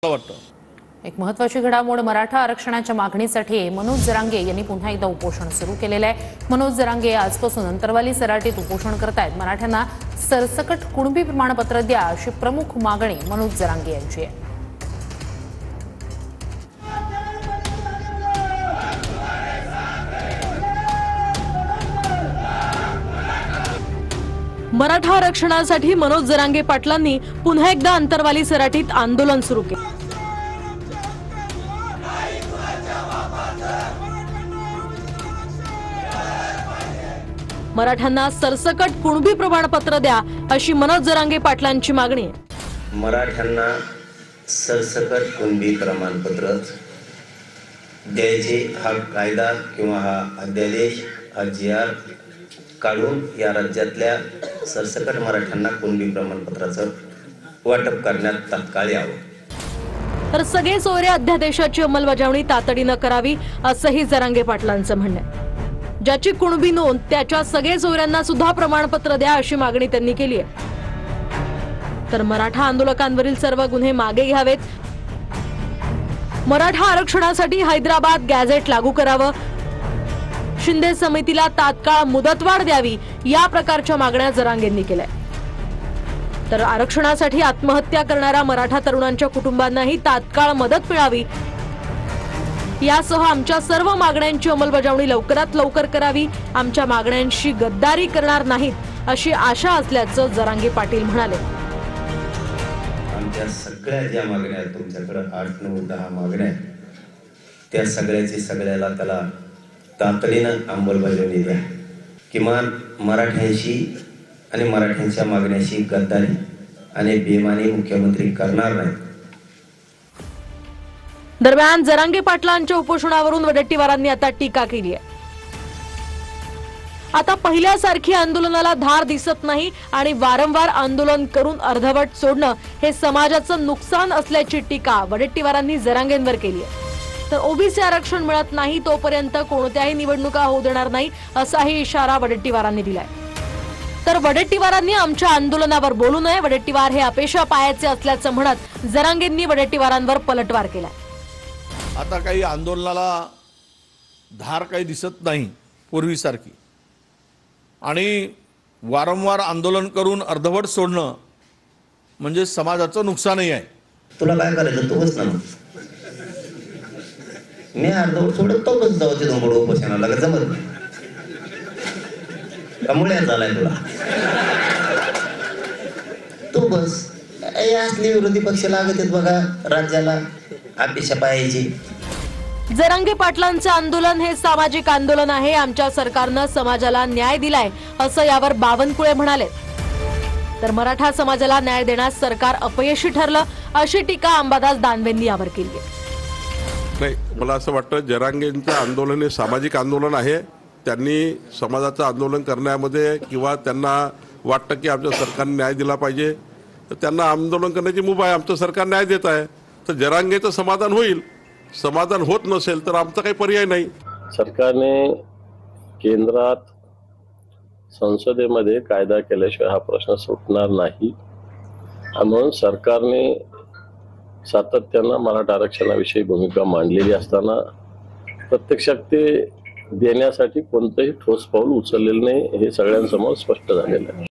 एक महत्त्वाची घडामोड मराठा आरक्षणाच्या मागणीसाठी मनोज जरांगे यांनी पुन्हा एकदा उपोषण सुरू केलेले आहे। मनोज जरांगे आजपासून अंतरवाली सराटीत उपोषण करतायत। मराठ्यांना सरसकट कुणबी प्रमाणपत्र द्या अशी प्रमुख मागणी मनोज जरांगे यांची आहे। मराठा आरक्षणासाठी मनोज जरांगे पाटलांनी पुन्हा एकदा अंतरवाली सराटीत आंदोलन सुरू केले। मराठ्यांना सरसकट कुणबी प्रमाणपत्र द्या अशी मनोज जरांगे पाटलांची मागणी आहे। मराठ्यांना सरसकट कुणबी प्रमाणपत्र द्यायचे हा कायदा किंवा हा अध्यादेश हा GR काढून या राज्यातल्या सरसकट मराठ्यांना कुणबी प्रमाणपत्राचं वाटप करण्यात तात्काळ यावं। तर सगळे सोयरे अध्यादेशाची अंमलबजावणी तातडीनं करावी असंही जरांगे पाटलांचं म्हणणं आहे। ज्याची कुणबी नोंद त्याच्या सगळे सोयऱ्यांना सुद्धा प्रमाणपत्र द्या अशी मागणी त्यांनी केली आहे। तर मराठा आंदोलकांवरील सर्व गुन्हे मागे घ्यावेत। मराठा आरक्षणासाठी हैदराबाद गॅझेट लागू करावं। शिंदे समितीला तात्काळ मुदतवाढ द्यावी या प्रकारच्या मागण्या जरांगेंनी केल्या। तर आरक्षणासाठी आत्महत्या करणाऱ्या मराठा तरुणांच्या कुटुंबांनाही तात्काळ मदत मिळावी यासह आमच्या सर्व मागण्यांची अंमलबजावणी लवकरात लवकर करावी। आमच्या मागण्यांशी गद्दारी करणार नाहीत अशी आशा असल्याचं जरांगे पाटील म्हणाले। आमच्या सगळ्या ज्या मागण्या आहेत तुमच्याकडे 8, 9, 10 मागण्या त्या सगळ्याची सगळ्याला त्याला तातडीनं अंमलबजावणी द्या। किमान मराठ्यांशी आणि मराठ्यांच्या मागण्याशी गद्दारी आणि बेमानी मुख्यमंत्री करणार नाही। दरम्यान जरांगे पाटलांच्या उपोषणावरून वडेट्टीवारांनी आता टीका केली आहे। आता पहिल्यासारखी आंदोलनाला धार दिसत नाही आणि वारंवार आंदोलन करून अर्धवट सोडणं हे समाजाचं नुकसान असल्याची टीका वडेट्टीवारांनी जरांगेंवर केली आहे। तर ओबीसी आरक्षण मिळत नाही तोपर्यंत कोणत्याही निवडणुका होऊ देणार नाही असाही इशारा वडेट्टीवारांनी दिलाय। तर वडेट्टीवारांनी आमच्या आंदोलनावर बोलू नये, वडेट्टीवार हे अपेक्षा पायाचे असल्याचं म्हणत जरांगेंनी वडेट्टीवारांवर पलटवार केला। आता काही आंदोलनाला धार काही दिसत नाही पूर्वीसारखी आणि वारंवार आंदोलन करून अर्धवट सोडणं म्हणजे समाजाचं नुकसानही आहे। तुला काय करायचं तू बस ना, मी अर्धवट सोडत तो बस जाऊ तिथून पुढे उपोषणाला लागत जमत नाही मुळ्यात झालाय तुला तू बस। असली विरोधी पक्ष लागत आहेत बघा राज्याला अपेक्षा पायाची। जरांगे पाटलांचे आंदोलन हे सामाजिक आंदोलन आहे। आमच्या सरकारनं समाजाला न्याय दिलाय असं यावर बावनकुळे म्हणाले। तर मराठा समाजाला न्याय देण्यास सरकार अपयशी ठरलं अशी टीका अंबादास दानवेंनी यावर केली आहे। नाही, मला असं वाटतं जरांगेंचं आंदोलन हे सामाजिक आंदोलन आहे। त्यांनी समाजाचं आंदोलन करण्यामध्ये किंवा त्यांना वाटतं की आमच्या सरकारने न्याय दिला पाहिजे तर त्यांना आंदोलन करण्याची मुभा आहे। आमचं सरकार न्याय देत आहे तर जरांगेचं समाधान होईल। समाधान होत नसेल तर आमचा काही पर्याय नाही। सरकारने केंद्रात संसदेमध्ये कायदा केल्याशिवाय हा प्रश्न सुटणार नाही। म्हणून सरकारने सातत्यानं मराठा आरक्षणाविषयी भूमिका मांडलेली असताना प्रत्यक्षात ते देण्यासाठी कोणतंही ठोस पाऊल उचललेलं नाही हे सगळ्यांसमोर स्पष्ट झालेलं आहे।